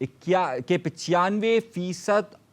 95%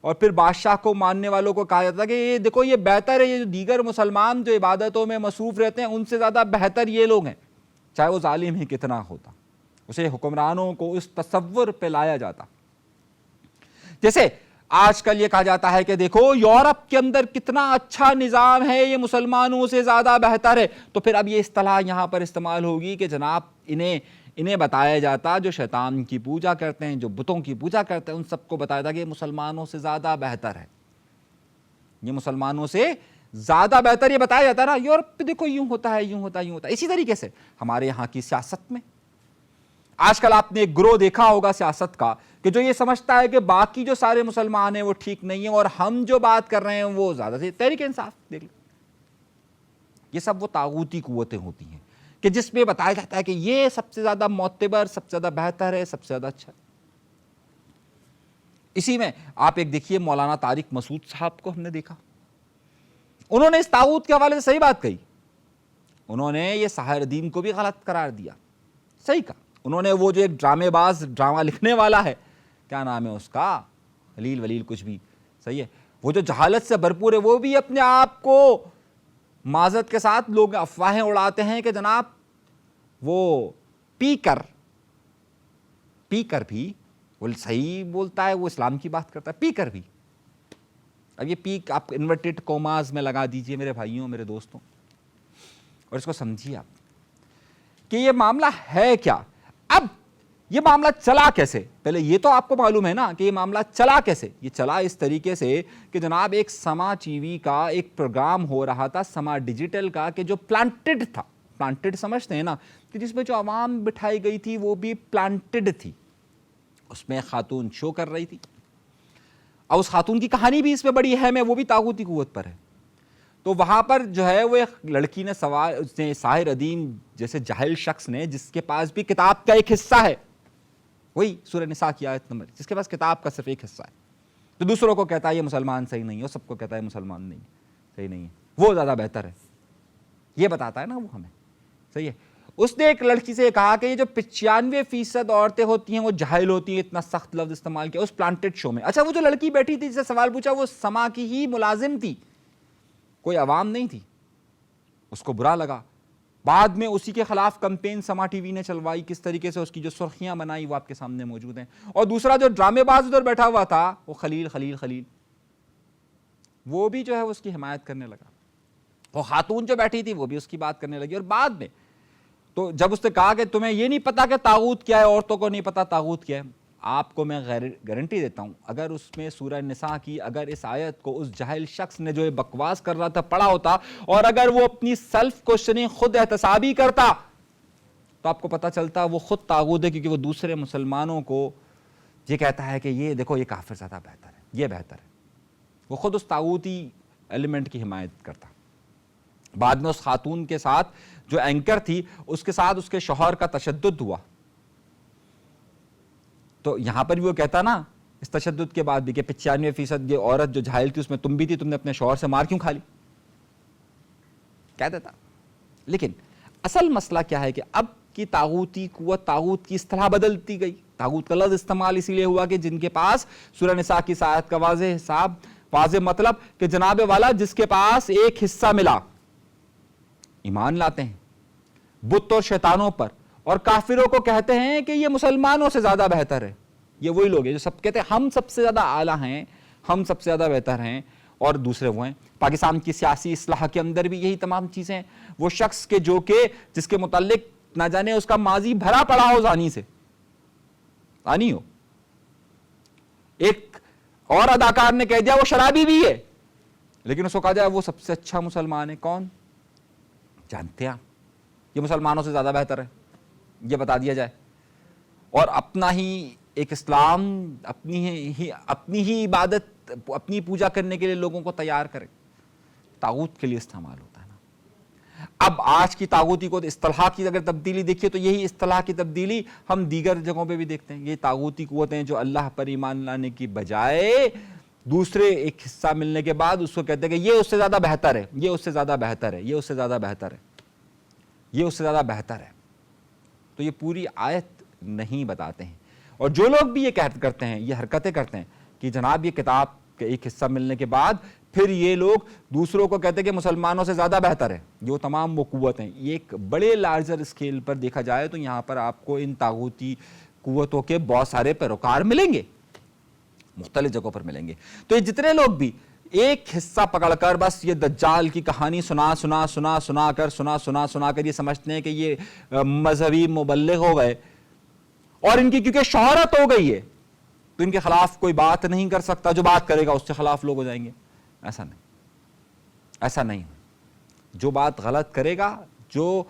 اور پھر بادشاہ کو ماننے والوں کو کہا جاتا تھا کہ یہ دیکھو یہ بہتر ہے، یہ جو دیگر مسلمان جو عبادتوں میں مصروف رہتے ہیں ان سے زیادہ بہتر یہ لوگ ہیں، چاہے وہ ظالم ہی کتنا ہوتا۔ اسے حکمرانوں کو اس تصور پہ لایا جاتا۔ جیسے آج کل یہ کہا جاتا ہے کہ دیکھو یورپ کے اندر کتنا اچھا نظام ہے، یہ مسلمانوں سے زیادہ بہتر ہے، تو پھر اب یہ اصطلاح یہاں پر استعمال ہوگی کہ جناب انہیں بتایا جاتا، جو شیطان کی پوجا کرتے ہیں، جو بتوں کی پوجا کرتے ہیں، ان سب کو بتایا جاتا کہ یہ مسلمانوں سے زیادہ بہتر ہے، یہ مسلمانوں سے زیادہ بہتر، یہ بتایا جاتا ہے نا یورپ پہ دیکھو یوں ہوتا ہے، یوں ہوتا ہے، یوں ہوتا ہے۔ اسی طریقے سے ہمارے یہاں کی سیاست میں آج کل آپ نے ایک گروہ دیکھا ہوگا سیاست کا کہ جو یہ سمجھتا ہے کہ باقی جو سارے مسلمان ہیں وہ ٹھیک نہیں ہیں اور ہم جو بات کر رہے ہیں وہ زیادہ سے تحریک انصاف دیکھ لیں، یہ سب وہ طاغوتی قوتیں ہوتی ہیں کہ جس میں بتایا جاتا ہے کہ یہ سب سے زیادہ معتبر، سب سے زیادہ بہتر ہے، سب سے زیادہ اچھا ہے۔ اسی میں آپ ایک دیکھیے مولانا طارق مسعود صاحب کو ہم نے دیکھا، انہوں نے اس طاغوت کے حوالے سے صحیح بات کہی، انہوں نے یہ ساحر دین کو بھی غلط قرار دیا، صحیح کہا۔ انہوں نے وہ جو ایک ڈرامے باز ڈرامہ لکھنے والا ہے، کیا نام ہے اس کا، خلیل ولیل کچھ بھی، صحیح ہے، وہ جو جہالت سے بھرپور ہے، وہ بھی اپنے آپ کو معذرت کے ساتھ لوگ افواہیں اڑاتے ہیں کہ جناب وہ پی کر بھی وہ صحیح بولتا ہے، وہ اسلام کی بات کرتا ہے، پی کر بھی۔ اب یہ پیک آپ انورٹڈ کوماز میں لگا دیجئے میرے بھائیوں، میرے دوستوں، اور اس کو سمجھیے آپ کہ یہ معاملہ ہے کیا۔ اب یہ معاملہ چلا کیسے، پہلے یہ تو آپ کو معلوم ہے نا کہ یہ معاملہ چلا کیسے۔ یہ چلا اس طریقے سے کہ جناب ایک سما ٹی وی کا ایک پروگرام ہو رہا تھا، سما ڈیجیٹل کا، کہ جو پلانٹڈ تھا، پلانٹڈ سمجھتے ہیں نا، کہ جس میں جو عوام بٹھائی گئی تھی وہ بھی پلانٹڈ تھی، اس میں خاتون شو کر رہی تھی، اور اس خاتون کی کہانی بھی اس میں بڑی اہم ہے، وہ بھی طاغوتی قوت پر ہے۔ تو وہاں پر جو ہے وہ ایک لڑکی نے ساحر ادیم جیسے جاہل شخص نے، جس کے پاس بھی کتاب کا ایک حصہ ہے، وہی سورہ نساء کی آیت نمبر، جس کے پاس کتاب کا صرف ایک حصہ ہے، تو دوسروں کو کہتا ہے یہ مسلمان صحیح نہیں ہے، اور سب کو کہتا ہے مسلمان نہیں صحیح نہیں ہے، وہ زیادہ بہتر ہے، یہ بتاتا ہے نا وہ ہمیں، صحیح ہے۔ اس نے ایک لڑکی سے کہا کہ یہ جو 95% عورتیں ہوتی ہیں وہ جاہل ہوتی ہیں، اتنا سخت لفظ استعمال کیا اس پلانٹڈ شو میں۔ اچھا وہ جو لڑکی بیٹھی تھی جس سے سوال پوچھا وہ سما کی ہی ملازم تھی، کوئی عوام نہیں تھی، اس کو برا لگا، بعد میں اسی کے خلاف کمپین سما ٹی وی نے چلوائی، کس طریقے سے اس کی جو سرخیاں بنائی وہ آپ کے سامنے موجود ہیں۔ اور دوسرا جو ڈرامے باز ادھر بیٹھا ہوا تھا وہ خلیل وہ بھی جو ہے اس کی حمایت کرنے لگا، وہ خاتون جو بیٹھی تھی وہ بھی اس کی بات کرنے لگی، اور بعد میں تو جب اس نے کہا کہ تمہیں یہ نہیں پتا کہ طاغوت کیا ہے، عورتوں کو نہیں پتا طاغوت کیا ہے، آپ کو میں گارنٹی دیتا ہوں اگر اس میں سورہ نساء کی اگر اس آیت کو اس جاہل شخص نے جو یہ بکواس کر رہا تھا پڑھا ہوتا، اور اگر وہ اپنی سیلف کوشچننگ خود احتسابی کرتا، تو آپ کو پتا چلتا وہ خود طاغوت ہے، کیونکہ وہ دوسرے مسلمانوں کو یہ کہتا ہے کہ یہ دیکھو یہ کافر زیادہ بہتر ہے، یہ بہتر ہے، وہ خود اس طاغوتی ایلیمنٹ کی حمایت کرتا۔ بعد میں اس خاتون کے ساتھ جو اینکر تھی اس کے ساتھ اس کے شوہر کا تشدد ہوا، تو یہاں پر بھی وہ کہتا نا اس تشدد کے بعد بھی کہ 95% یہ عورت جو جاہل تھی اس میں تم بھی تھی، تم نے اپنے شوہر سے مار کیوں کھا لی، کہہ دیتا۔ لیکن اصل مسئلہ کیا ہے کہ اب کی طاغوتی قوت، طاغوت کی اصطلاح بدلتی گئی، طاغوت کا لفظ استعمال اسی لیے ہوا کہ جن کے پاس سورہ نساء کی آیت کا واضح مطلب کہ جناب والا جس کے پاس ایک حصہ ملا، ایمان لاتے ہیں بت اور شیطانوں پر، اور کافروں کو کہتے ہیں کہ یہ مسلمانوں سے زیادہ بہتر ہے۔ یہ وہی لوگ ہیں جو سب کہتے ہیں ہم سب سے زیادہ اعلیٰ ہیں، ہم سب سے زیادہ بہتر ہیں، اور دوسرے وہ ہیں۔ پاکستان کی سیاسی اصلاح کے اندر بھی یہی تمام چیزیں ہیں، وہ شخص کے جو کہ جس کے متعلق نہ جانے اس کا ماضی بھرا پڑا ہو زانی سے، زانی ہو، ایک اور اداکار نے کہہ دیا وہ شرابی بھی ہے، لیکن اس کو کہا جائے وہ سب سے اچھا مسلمان ہے، کون جانتے ہیں آپ، یہ مسلمانوں سے زیادہ بہتر ہے، یہ بتا دیا جائے، اور اپنا ہی ایک اسلام، اپنی ہی عبادت، اپنی پوجا کرنے کے لیے لوگوں کو تیار کرے، طاغوت کے لیے استعمال ہوتا ہے نا۔ اب آج کی طاغوتی کو اصطلاح کی اگر تبدیلی دیکھیے تو یہی اصطلاح کی تبدیلی ہم دیگر جگہوں پہ بھی دیکھتے ہیں، یہ طاغوتی قوتیں جو اللہ پر ایمان لانے کی بجائے دوسرے ایک حصہ ملنے کے بعد اس کو کہتے ہیں کہ یہ اس سے زیادہ بہتر ہے، یہ اس سے زیادہ بہتر ہے، یہ اس سے زیادہ بہتر ہے، یہ اس سے زیادہ بہتر ہے، تو یہ پوری آیت نہیں بتاتے ہیں۔ اور جو لوگ بھی یہ کرتے ہیں، یہ حرکتیں کرتے ہیں کہ جناب یہ کتاب ایک حصہ ملنے کے بعد پھر یہ لوگ دوسروں کو کہتے ہیں کہ مسلمانوں سے زیادہ بہتر ہے. یہ تمام وہ قوتیں یہ ایک بڑے لارجر اسکیل پر دیکھا جائے تو یہاں پر آپ کو ان طاغوتی قوتوں کے بہت سارے پیروکار ملیں گے, مختلف جگہوں پر ملیں گے. تو یہ جتنے لوگ بھی ایک حصہ پکڑ کر بس یہ دجال کی کہانی سنا کر یہ سمجھتے ہیں کہ یہ مذہبی مبلغ ہو گئے اور ان کی کیونکہ شہرت ہو گئی ہے تو ان کے خلاف کوئی بات نہیں کر سکتا, جو بات کرے گا اس کے خلاف لوگ ہو جائیں گے. ایسا نہیں. جو بات غلط کرے گا, جو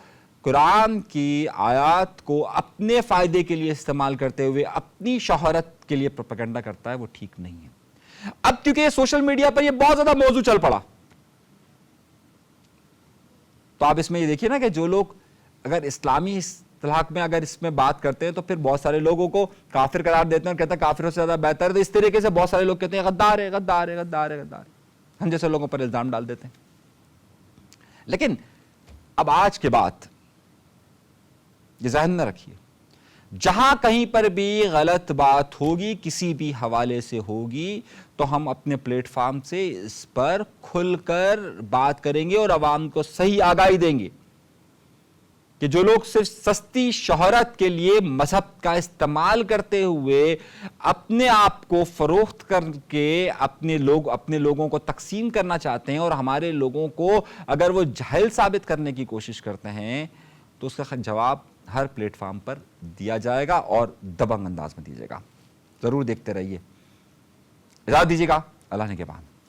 قرآن کی آیات کو اپنے فائدے کے لیے استعمال کرتے ہوئے اپنی شہرت کے لیے پروپیگنڈا کرتا ہے, وہ ٹھیک نہیں ہے. اب کیونکہ یہ سوشل میڈیا پر یہ بہت زیادہ موضوع چل پڑا تو آپ اس میں یہ دیکھیے نا کہ جو لوگ اگر اسلامی اصطلاح میں اگر اس میں بات کرتے ہیں تو پھر بہت سارے لوگوں کو کافر قرار دیتے ہیں اور کہتے ہیں کافروں سے زیادہ بہتر. تو اس طریقے سے بہت سارے لوگ کہتے ہیں غدار ہے, ہم جیسے لوگوں پر الزام ڈال دیتے ہیں. لیکن اب آج کے بعد یہ ذہن میں رکھیے, جہاں کہیں پر بھی غلط بات ہوگی کسی بھی حوالے سے ہوگی تو ہم اپنے پلیٹ فارم سے اس پر کھل کر بات کریں گے اور عوام کو صحیح آگاہی دیں گے کہ جو لوگ صرف سستی شہرت کے لیے مذہب کا استعمال کرتے ہوئے اپنے آپ کو فروخت کر کے اپنے لوگوں کو تقسیم کرنا چاہتے ہیں اور ہمارے لوگوں کو اگر وہ جاہل ثابت کرنے کی کوشش کرتے ہیں تو اس کا جواب ہر پلیٹ فارم پر دیا جائے گا اور دبنگ انداز میں دیجیے گا. ضرور دیکھتے رہیے. اجازت دیجیے گا, اللہ نے کے بعد.